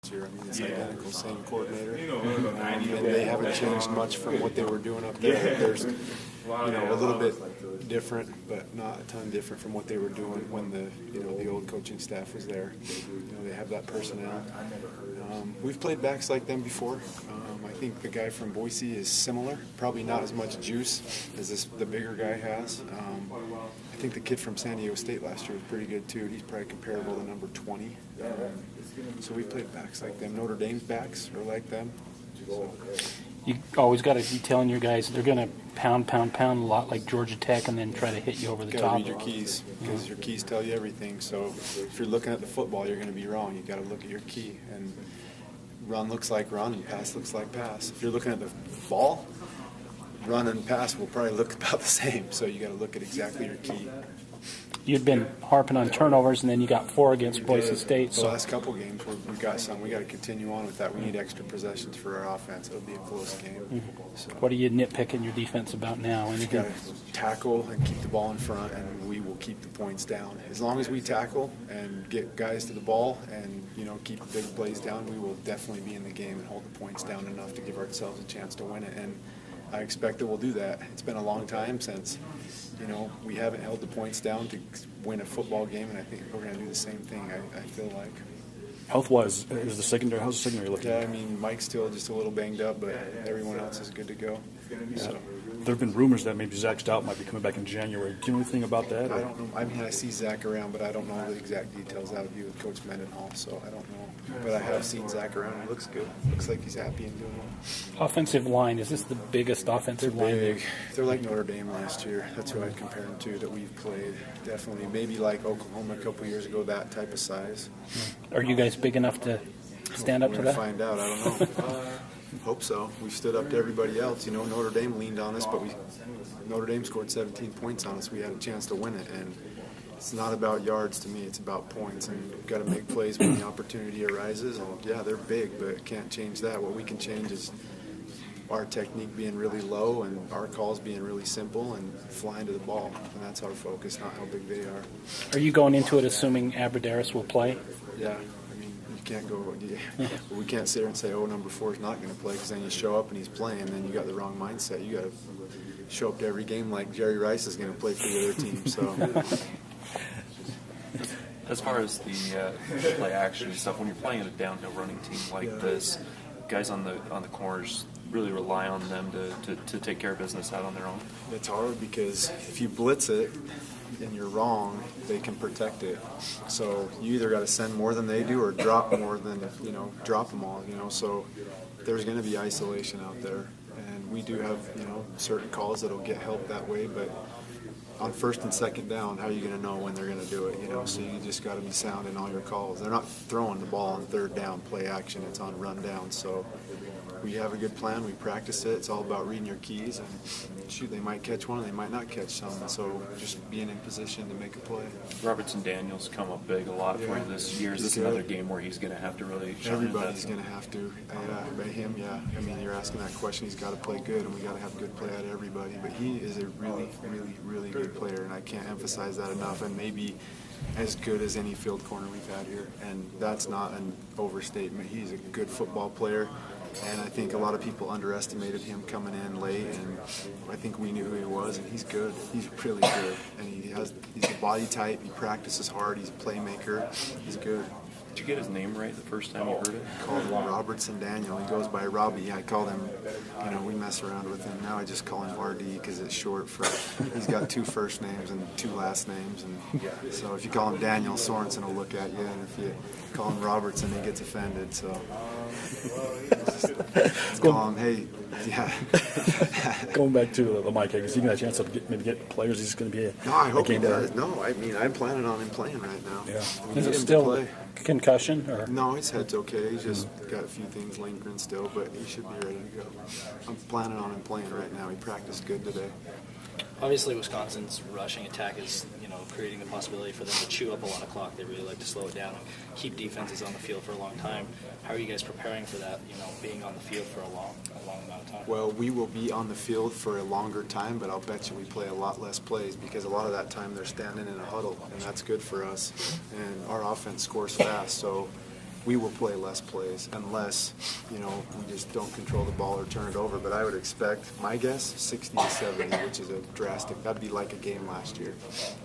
last year. I mean, it's identical, same coordinator. And they haven't changed much from what they were doing up there. There's, a little bit different, but not a ton different from what they were doing when the old coaching staff was there. They have that personnel. We've played backs like them before. I think the guy from Boise is similar, probably not as much juice as the bigger guy has. I think the kid from San Diego State last year was pretty good too. He's probably comparable to number 20. So we played backs like them. Notre Dame's backs are like them. So. You always got to be telling your guys they're going to pound a lot like Georgia Tech and then try to hit you over the top. You got to read your keys because your keys tell you everything. So if you're looking at the football, you're going to be wrong. You got to look at your key. And run looks like run and pass looks like pass. If you're looking at the ball, run and pass will probably look about the same. So you got to look at exactly your key. You'd been harping on turnovers, and then you got 4 against Boise State. The last couple games, we got some. We got to continue on with that. We need extra possessions for our offense. It'll be a close game. Mm-hmm. So. What are you nitpicking your defense about now? We got to tackle and keep the ball in front, and we will keep the points down. As long as we tackle and get guys to the ball and keep the big plays down, we will definitely be in the game and hold the points down enough to give ourselves a chance to win it. And I expect that we'll do that. It's been a long time since we haven't held the points down to win a football game, and I think we're going to do the same thing, I feel like. Health-wise, how's the secondary looking? Yeah, I mean, Mike's still just a little banged up, but everyone else is good to go. So. There have been rumors that maybe Zach Stout might be coming back in January. Do you know anything about that? I don't know. I mean, I see Zach around, but I don't know the exact details. That would be with Coach Mendenhall, so I don't know. But I have seen Zach around. It looks good. Looks like he's happy and doing well. Offensive line, is this the biggest offensive line? They're big. They're like Notre Dame last year. That's who I'd compare them to that we've played. Definitely. Maybe like Oklahoma a couple years ago, that type of size. Are you guys big enough to stand up to that? We're going to find out. I don't know. Hope so. We stood up to everybody else. Notre Dame leaned on us, but Notre Dame scored 17 points on us. We had a chance to win it, and it's not about yards to me. It's about points, and we've got to make plays when the opportunity arises. And yeah, they're big, but can't change that. What we can change is our technique being really low and our calls being really simple and flying to the ball, and that's our focus, not how big they are. Are you going into it assuming Abradaris will play? Yeah. Can't go. We can't sit here and say, number 4 is not going to play, because then you show up and he's playing, and then you got the wrong mindset. You got to show up to every game like Jerry Rice is going to play for the other team. So, as far as the play action and stuff, when you're playing a downhill running team like this, guys on the corners really rely on them to take care of business out on their own. It's hard because if you blitz it and you're wrong, they can protect it. So you either got to send more than they do or drop more than, drop them all, So there's going to be isolation out there. And we do have, certain calls that'll get help that way. But on first and second down, how are you going to know when they're going to do it, So you just got to be sound in all your calls. They're not throwing the ball on third down, play action. It's on run down. So we have a good plan. We practice it. It's all about reading your keys. And shoot, they might catch one and they might not catch some. So just being in position to make a play. Robertson Daniels come up big a lot for you this year. Is this another game where he's going to have to really shine? Everybody's going to have to. By him, yeah. I mean, you're asking that question. He's got to play good, and we got to have good play out of everybody. But he is a really, really, really good player, and I can't emphasize that enough. And maybe as good as any field corner we've had here. And that's not an overstatement. He's a good football player. And I think a lot of people underestimated him coming in late, and I think we knew who he was, and he's good. He's really good, and he's a body type. He practices hard. He's a playmaker. He's good. Did you get his name right the first time you heard it? I called him Robertson Daniel. He goes by Robbie. I called him, we mess around with him. Now I just call him RD because it's short for, he's got 2 first names and 2 last names. And so if you call him Daniel, Sorensen will look at you. And if you call him Robertson, he gets offended. So just call him, hey, yeah. Going back to the mic, I guess you got a chance to maybe get players. He's going to be a No, I hope he does. No, I mean, I'm planning on him playing right now. Yeah. Is it still concussion? Or? No, his head's okay. He's just got a few things lingering still, but he should be ready to go. I'm planning on him playing right now. He practiced good today. Obviously, Wisconsin's rushing attack is, creating the possibility for them to chew up a lot of clock. They really like to slow it down and keep defenses on the field for a long time. How are you guys preparing for that, being on the field for a long amount of time? Well, we will be on the field for a longer time, but I'll bet you we play a lot less plays because a lot of that time they're standing in a huddle, and that's good for us. And our offense scores fast, so we will play less plays unless, we just don't control the ball or turn it over. But I would expect, my guess, 60 to 70, which is that'd be like a game last year.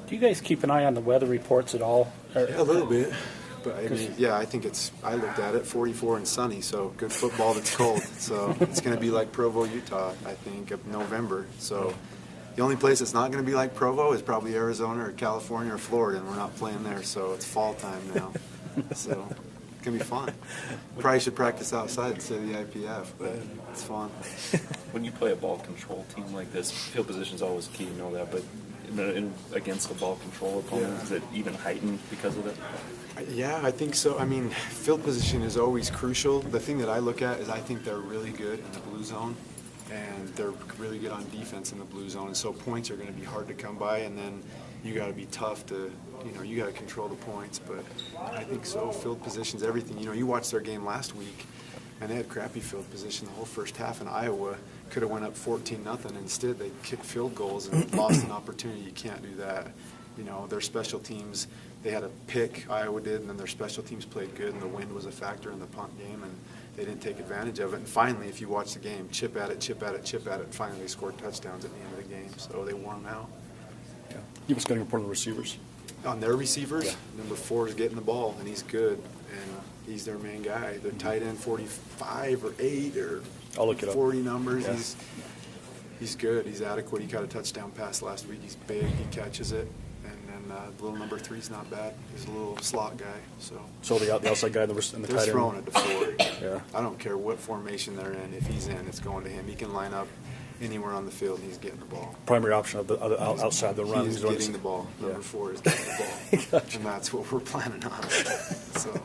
Do you guys keep an eye on the weather reports at all? Yeah, a little bit. But I mean, I think I looked at it, 44 and sunny, so good football that's cold. So it's going to be like Provo, Utah, I think, of November. So the only place that's not going to be like Provo is probably Arizona or California or Florida, and we're not playing there, so it's fall time now. So it's going to be fun. Probably should practice outside instead of the IPF, but it's fun. When you play a ball control team like this, field position is always key, you know that, but against the ball control opponent, is it even heightened because of it? Yeah, I think so. I mean, field position is always crucial. The thing that I look at is I think they're really good in the blue zone, and they're really good on defense in the blue zone. And so points are going to be hard to come by, and then you got to be tough to, you got to control the points. But I think so. Field position's everything. You watched their game last week, and they had crappy field position the whole first half in Iowa. Could have went up 14-0. Instead, they kicked field goals and lost an opportunity. You can't do that. Their special teams, they had a pick, Iowa did, and then their special teams played good, and the wind was a factor in the punt game, and they didn't take advantage of it. And finally, if you watch the game, chip at it, and finally they scored touchdowns at the end of the game, so they won out. Yeah. Give us a report on the receivers. On their receivers, number 4 is getting the ball, and he's good, and he's their main guy. They're tight end 45 or 8 or I'll look it up. 40 numbers. Yeah. He's good. He's adequate. He got a touchdown pass last week. He's big. He catches it. And the little number 3's not bad. He's a little slot guy. So the outside guy in the tight end. they're throwing it to 4. Yeah. I don't care what formation they're in. If he's in, it's going to him. He can line up anywhere on the field, and he's getting the ball. Primary option of the outside the run. He's getting the ball. Number 4 is getting the ball. Gotcha. And that's what we're planning on. So.